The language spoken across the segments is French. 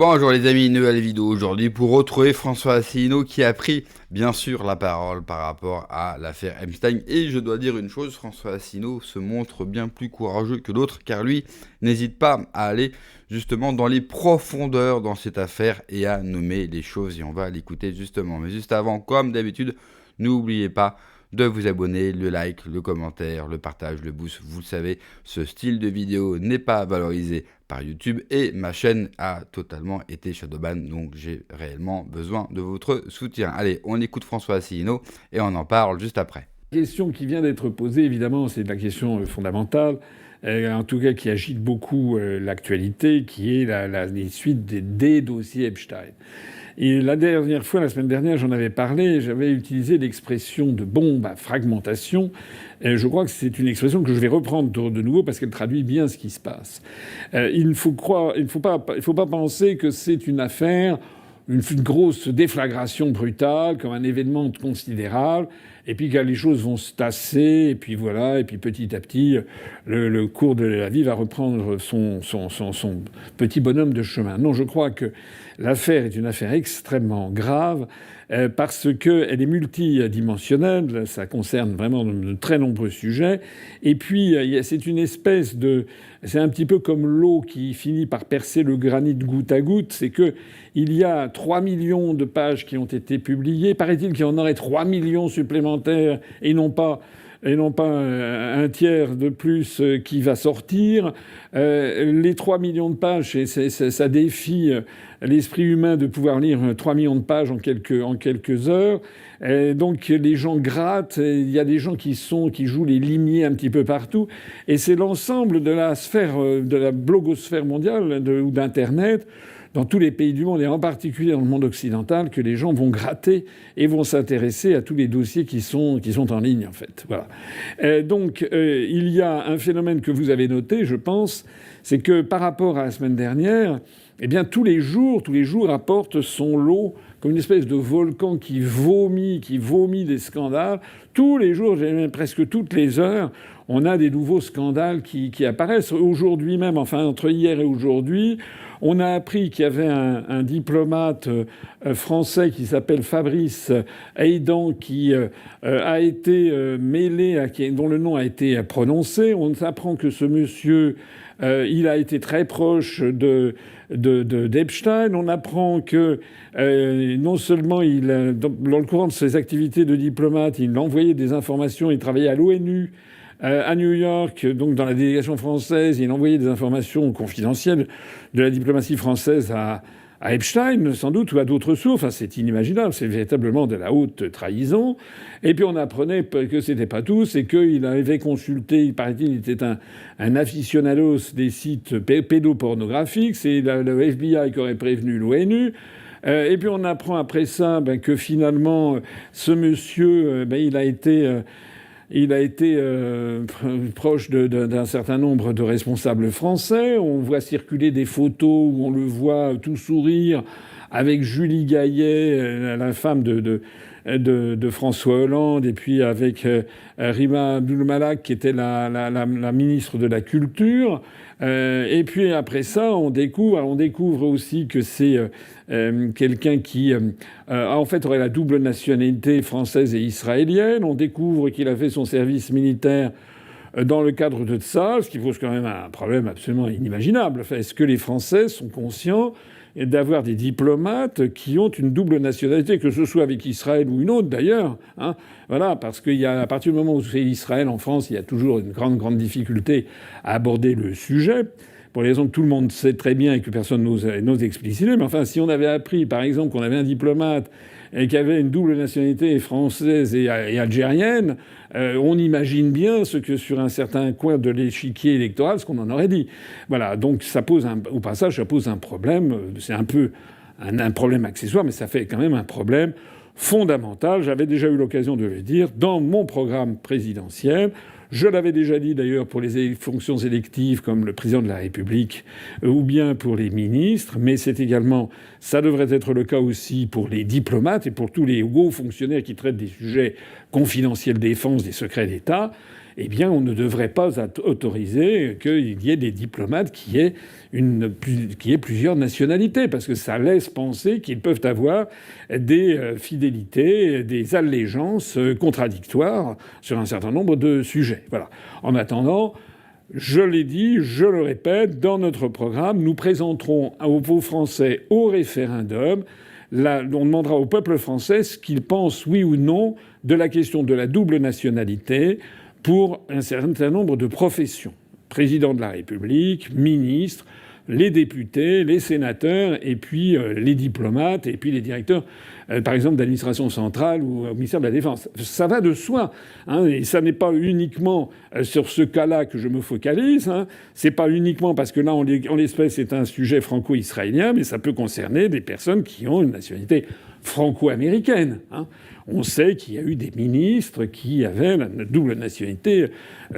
Bonjour les amis, nouvelle vidéo aujourd'hui pour retrouver François Asselineau qui a pris bien sûr la parole par rapport à l'affaire Epstein. Et je dois dire une chose, François Asselineau se montre bien plus courageux que d'autres car lui n'hésite pas à aller justement dans les profondeurs dans cette affaire et à nommer les choses et on va l'écouter justement. Mais juste avant, comme d'habitude, n'oubliez pas de vous abonner, le like, le commentaire, le partage, le boost. Vous le savez, ce style de vidéo n'est pas valorisé par YouTube et ma chaîne a totalement été shadowban, donc j'ai réellement besoin de votre soutien. Allez, on écoute François Asselineau et on en parle juste après. La question qui vient d'être posée, évidemment, c'est la question fondamentale, en tout cas qui agite beaucoup l'actualité, qui est les suites des dossiers Epstein. Et la dernière fois, la semaine dernière, j'en avais parlé, j'avais utilisé l'expression de bombe à fragmentation. Et je crois que c'est une expression que je vais reprendre de nouveau parce qu'elle traduit bien ce qui se passe. Il ne faut pas penser que c'est une affaire, une grosse déflagration brutale, comme un événement considérable, et puis quand les choses vont se tasser, et puis voilà, et puis petit à petit, le cours de la vie va reprendre son petit bonhomme de chemin. Non, je crois que l'affaire est une affaire extrêmement grave parce qu'elle est multidimensionnelle, ça concerne vraiment de très nombreux sujets, et puis c'est une espèce de... C'est un petit peu comme l'eau qui finit par percer le granit goutte à goutte, c'est que il y a 3 millions de pages qui ont été publiées. Paraît-il qu'il y en aurait 3 millions supplémentaires et non pas un tiers de plus qui va sortir. Les 3 millions de pages, ça défie l'esprit humain de pouvoir lire 3 millions de pages en quelques heures. Donc les gens grattent, il y a des gens qui jouent les limiers un petit peu partout. Et c'est l'ensemble de la sphère, de la blogosphère mondiale ou d'Internet, dans tous les pays du monde, et en particulier dans le monde occidental, que les gens vont gratter et vont s'intéresser à tous les dossiers qui sont en ligne, en fait. Voilà. Donc, il y a un phénomène que vous avez noté, je pense, c'est que par rapport à la semaine dernière, eh bien, tous les jours apportent son lot, comme une espèce de volcan qui vomit des scandales. Tous les jours, presque toutes les heures, on a des nouveaux scandales qui apparaissent. Aujourd'hui même, enfin, entre hier et aujourd'hui, on a appris qu'il y avait un diplomate français qui s'appelle Fabrice Heidan qui a été mêlé, dont le nom a été prononcé. On apprend que ce monsieur, il a été très proche d'Epstein. On apprend que non seulement dans le courant de ses activités de diplomate, il envoyait des informations, il travaillait à l'ONU. À New York, donc dans la délégation française, il envoyait des informations confidentielles de la diplomatie française à Epstein, sans doute, ou à d'autres sources. Enfin, c'est inimaginable. C'est véritablement de la haute trahison. Et puis on apprenait que c'était pas tout, c'est qu'il avait consulté, il paraît-il, il était un aficionados des sites pédopornographiques. C'est le FBI qui aurait prévenu l'ONU. Et puis on apprend après ça que finalement, ce monsieur, il a été proche d'un certain nombre de responsables français. On voit circuler des photos où on le voit tout sourire avec Julie Gaillet, la femme de François Hollande, et puis avec Rima Abdul-Malak, qui était la ministre de la Culture. Et puis après ça, on découvre aussi que c'est quelqu'un qui en fait aurait la double nationalité française et israélienne. On découvre qu'il a fait son service militaire dans le cadre de ça, ce qui pose quand même un problème absolument inimaginable. Enfin, est-ce que les Français sont conscients d'avoir des diplomates qui ont une double nationalité, que ce soit avec Israël ou une autre d'ailleurs, hein? Voilà, parce à partir du moment où c'est Israël en France, il y a toujours une grande difficulté à aborder le sujet, pour les raisons que tout le monde sait très bien et que personne n'ose expliciter. Mais enfin, si on avait appris, par exemple, qu'on avait un diplomate et qui avait une double nationalité française et algérienne, on imagine bien ce que sur un certain coin de l'échiquier électoral, ce qu'on en aurait dit. Voilà. Donc au passage, ça pose un problème. C'est un peu un problème accessoire, mais ça fait quand même un problème fondamental. J'avais déjà eu l'occasion de le dire dans mon programme présidentiel. Je l'avais déjà dit d'ailleurs pour les fonctions électives comme le président de la République ou bien pour les ministres, mais ça devrait être le cas aussi pour les diplomates et pour tous les hauts fonctionnaires qui traitent des sujets confidentiels défense, des secrets d'État. eh bien, on ne devrait pas autoriser qu'il y ait des diplomates qui aient plusieurs nationalités, parce que ça laisse penser qu'ils peuvent avoir des fidélités, des allégeances contradictoires sur un certain nombre de sujets. Voilà. En attendant, je l'ai dit, je le répète, dans notre programme, nous présenterons aux Français au référendum. On demandera au peuple français ce qu'il pense, oui ou non, de la question de la double nationalité pour un certain nombre de professions. Président de la République, ministre, les députés, les sénateurs, et puis les diplomates, et puis les directeurs, par exemple, d'administration centrale ou au ministère de la Défense. Ça va de soi. Hein, et ça n'est pas uniquement sur ce cas-là que je me focalise. Hein. C'est pas uniquement parce que là, en l'espèce, c'est un sujet franco-israélien, mais ça peut concerner des personnes qui ont une nationalité franco-américaine. Hein. On sait qu'il y a eu des ministres qui avaient la double nationalité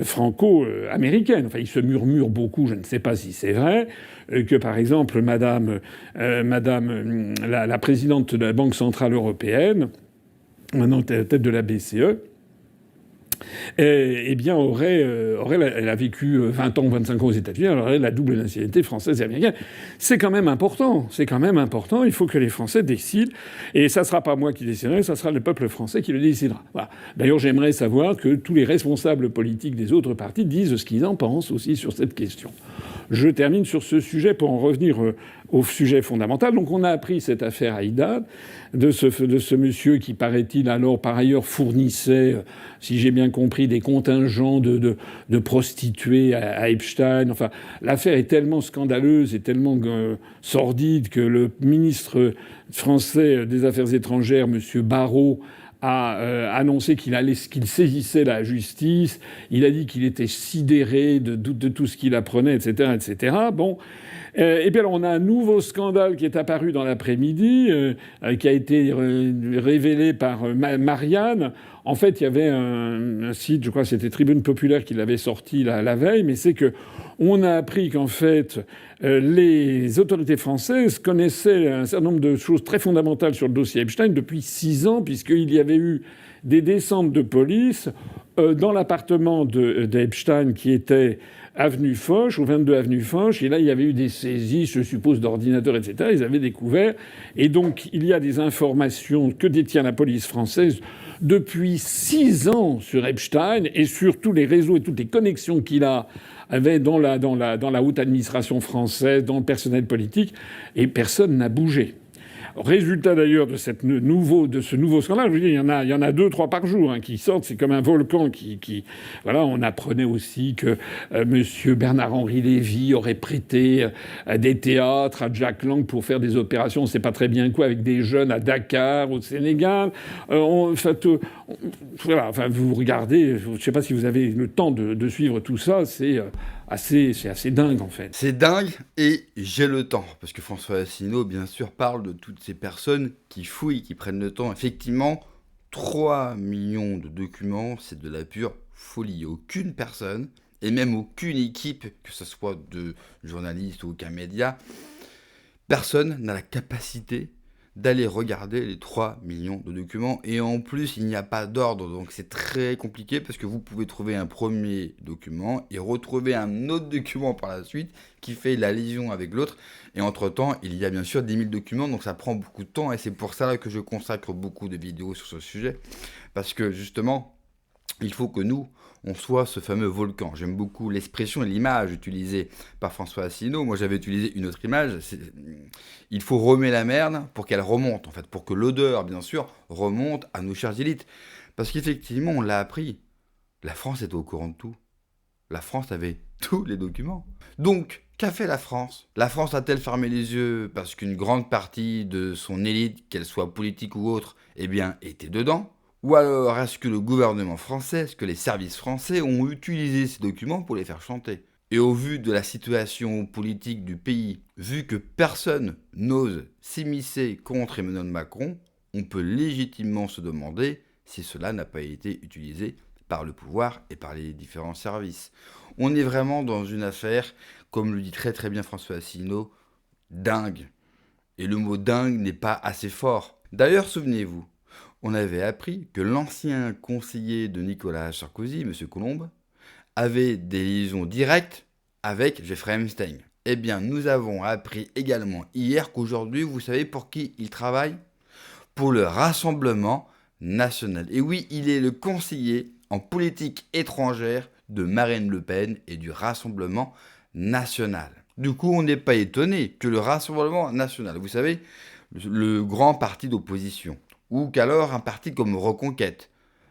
franco-américaine. Enfin, il se murmure beaucoup, je ne sais pas si c'est vrai, que par exemple, la présidente de la Banque centrale européenne, maintenant tête de la BCE, eh bien, elle a vécu 20 ans, 25 ans aux États-Unis, alors elle a la double nationalité française et américaine. C'est quand même important. C'est quand même important. Il faut que les Français décident. Et ça sera pas moi qui déciderai, ça sera le peuple français qui le décidera. Voilà. D'ailleurs, j'aimerais savoir que tous les responsables politiques des autres partis disent ce qu'ils en pensent aussi sur cette question. Je termine sur ce sujet pour en revenir au sujet fondamental. Donc on a appris cette affaire Haïdar, de ce monsieur qui, paraît-il, alors par ailleurs fournissait, si j'ai bien compris, des contingents de prostituées à Epstein. Enfin, l'affaire est tellement scandaleuse et tellement sordide que le ministre français des Affaires étrangères, monsieur Barrot, a annoncé qu'il saisissait la justice. Il a dit qu'il était sidéré de tout ce qu'il apprenait, etc., etc. Bon. Et puis alors on a un nouveau scandale qui est apparu dans l'après-midi, qui a été révélé par Marianne. En fait, il y avait un site, je crois que c'était Tribune Populaire qui l'avait sorti la veille, mais c'est que on a appris qu'en fait les autorités françaises connaissaient un certain nombre de choses très fondamentales sur le dossier Epstein depuis 6 ans, puisqu'il y avait eu des descentes de police dans l'appartement d'Epstein qui était avenue Foch, au 22 avenue Foch, et là il y avait eu des saisies, je suppose, d'ordinateurs, etc. Ils avaient découvert. Et donc il y a des informations que détient la police française depuis 6 ans sur Epstein et sur tous les réseaux et toutes les connexions qu'il avait dans la haute administration française, dans le personnel politique, et personne n'a bougé. Résultat d'ailleurs de ce nouveau scandale, je veux dire, il y en a 2, 3 par jour qui sortent. C'est comme un volcan qui voilà. On apprenait aussi que Monsieur Bernard-Henri Lévy aurait prêté des théâtres à Jack Lang pour faire des opérations, on ne sait pas très bien quoi, avec des jeunes à Dakar, au Sénégal. Voilà. Enfin, vous regardez. Je ne sais pas si vous avez le temps de suivre tout ça. C'est assez dingue, en fait. C'est dingue, et j'ai le temps. Parce que François Asselineau, bien sûr, parle de toutes ces personnes qui fouillent, qui prennent le temps. Effectivement, 3 millions de documents, c'est de la pure folie. Aucune personne, et même aucune équipe, que ce soit de journalistes ou aucun média, personne n'a la capacité d'aller regarder les 3 millions de documents. Et en plus, il n'y a pas d'ordre, donc c'est très compliqué parce que vous pouvez trouver un premier document et retrouver un autre document par la suite qui fait la liaison avec l'autre. Et entre-temps, il y a bien sûr 10 000 documents, donc ça prend beaucoup de temps, et c'est pour ça que je consacre beaucoup de vidéos sur ce sujet, parce que justement, il faut que nous, on soit ce fameux volcan. J'aime beaucoup l'expression et l'image utilisée par François Asselineau. Moi, j'avais utilisé une autre image. Il faut remuer la merde pour qu'elle remonte, en fait, pour que l'odeur, bien sûr, remonte à nos chères élites. Parce qu'effectivement, on l'a appris. La France était au courant de tout. La France avait tous les documents. Donc, qu'a fait la France ? La France a-t-elle fermé les yeux parce qu'une grande partie de son élite, qu'elle soit politique ou autre, eh bien, était dedans ? Ou alors, est-ce que le gouvernement français, est-ce que les services français ont utilisé ces documents pour les faire chanter ? Et au vu de la situation politique du pays, vu que personne n'ose s'immiscer contre Emmanuel Macron, on peut légitimement se demander si cela n'a pas été utilisé par le pouvoir et par les différents services. On est vraiment dans une affaire, comme le dit très très bien François Asselineau, dingue. Et le mot dingue n'est pas assez fort. D'ailleurs, souvenez-vous, on avait appris que l'ancien conseiller de Nicolas Sarkozy, M. Colombe, avait des liaisons directes avec Jeffrey Epstein. Eh bien, nous avons appris également hier qu'aujourd'hui, vous savez pour qui il travaille? Pour le Rassemblement national. Et oui, il est le conseiller en politique étrangère de Marine Le Pen et du Rassemblement national. Du coup, on n'est pas étonné que le Rassemblement national, vous savez, le grand parti d'opposition, ou qu'alors un parti comme Reconquête,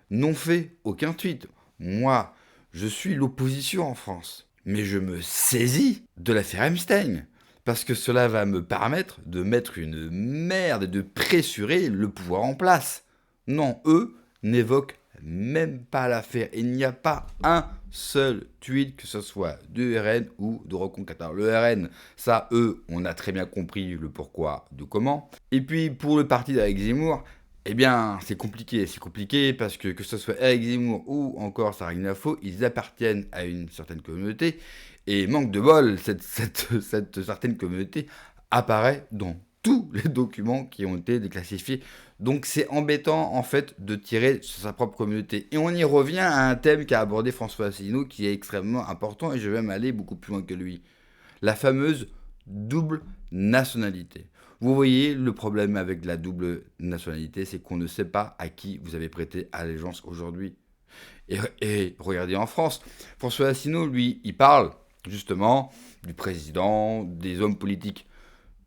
n'ont fait aucun tweet. Moi, je suis l'opposition en France, mais je me saisis de l'affaire Epstein, parce que cela va me permettre de mettre une merde et de pressurer le pouvoir en place. Non, eux n'évoquent même pas l'affaire. Il n'y a pas un seul tweet, que ce soit de RN ou de Reconquête. Alors, le RN, ça, eux, on a très bien compris le pourquoi, du comment. Et puis, pour le parti d'Éric Zemmour, eh bien, c'est compliqué. C'est compliqué parce que ce soit Éric Zemmour ou encore Sarah Gnafo, ils appartiennent à une certaine communauté. Et manque de bol, cette certaine communauté apparaît dans tous les documents qui ont été déclassifiés. Donc c'est embêtant en fait de tirer sur sa propre communauté. Et on y revient à un thème qu'a abordé François Asselineau qui est extrêmement important et je vais même aller beaucoup plus loin que lui. La fameuse double nationalité. Vous voyez, le problème avec la double nationalité, c'est qu'on ne sait pas à qui vous avez prêté allégeance aujourd'hui. Et regardez en France, François Asselineau, lui, il parle justement du président, des hommes politiques.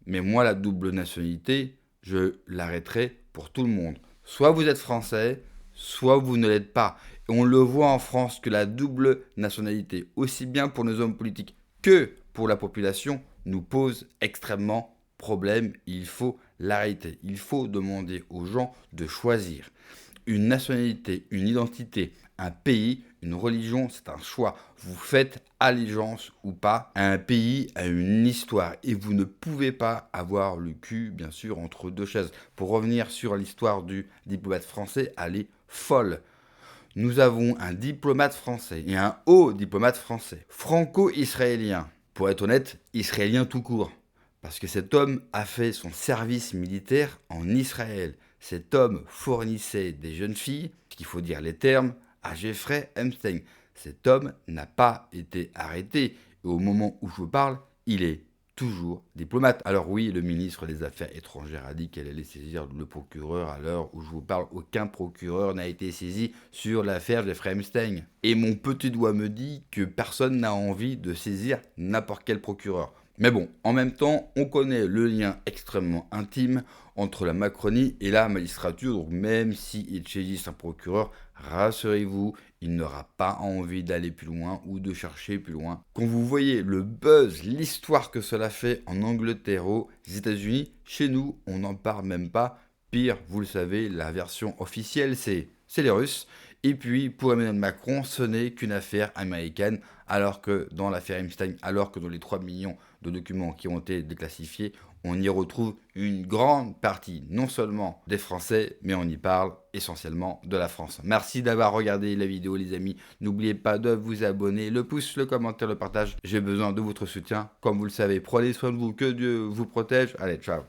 Mais moi, la double nationalité, je l'arrêterai pour tout le monde. Soit vous êtes français, soit vous ne l'êtes pas. Et on le voit en France que la double nationalité, aussi bien pour nos hommes politiques que pour la population, nous pose extrêmement problème. Il faut l'arrêter. Il faut demander aux gens de choisir. Une nationalité, une identité, un pays, une religion, c'est un choix. Vous faites allégeance ou pas à un pays, à une histoire. Et vous ne pouvez pas avoir le cul, bien sûr, entre deux chaises. Pour revenir sur l'histoire du diplomate français, elle est folle. Nous avons un diplomate français et un haut diplomate français, franco-israélien. Pour être honnête, israélien tout court. Parce que cet homme a fait son service militaire en Israël. Cet homme fournissait des jeunes filles, qu'il faut dire les termes, à Jeffrey Epstein. Cet homme n'a pas été arrêté. Et au moment où je vous parle, il est toujours diplomate. Alors oui, le ministre des Affaires étrangères a dit qu'elle allait saisir le procureur. À l'heure où je vous parle, aucun procureur n'a été saisi sur l'affaire Jeffrey Epstein. Et mon petit doigt me dit que personne n'a envie de saisir n'importe quel procureur. Mais bon, en même temps, on connaît le lien extrêmement intime entre la Macronie et la magistrature. Donc même s'il saisissent un procureur, rassurez-vous, il n'aura pas envie d'aller plus loin ou de chercher plus loin. Quand vous voyez le buzz, l'histoire que cela fait en Angleterre, aux États-Unis, chez nous, on n'en parle même pas. Pire, vous le savez, la version officielle, c'est les Russes. Et puis, pour Emmanuel Macron, ce n'est qu'une affaire américaine, alors que dans l'affaire Epstein, alors que dans les 3 millions de documents qui ont été déclassifiés, on y retrouve une grande partie, non seulement des Français, mais on y parle essentiellement de la France. Merci d'avoir regardé la vidéo, les amis. N'oubliez pas de vous abonner, le pouce, le commentaire, le partage. J'ai besoin de votre soutien. Comme vous le savez, prenez soin de vous, que Dieu vous protège. Allez, ciao.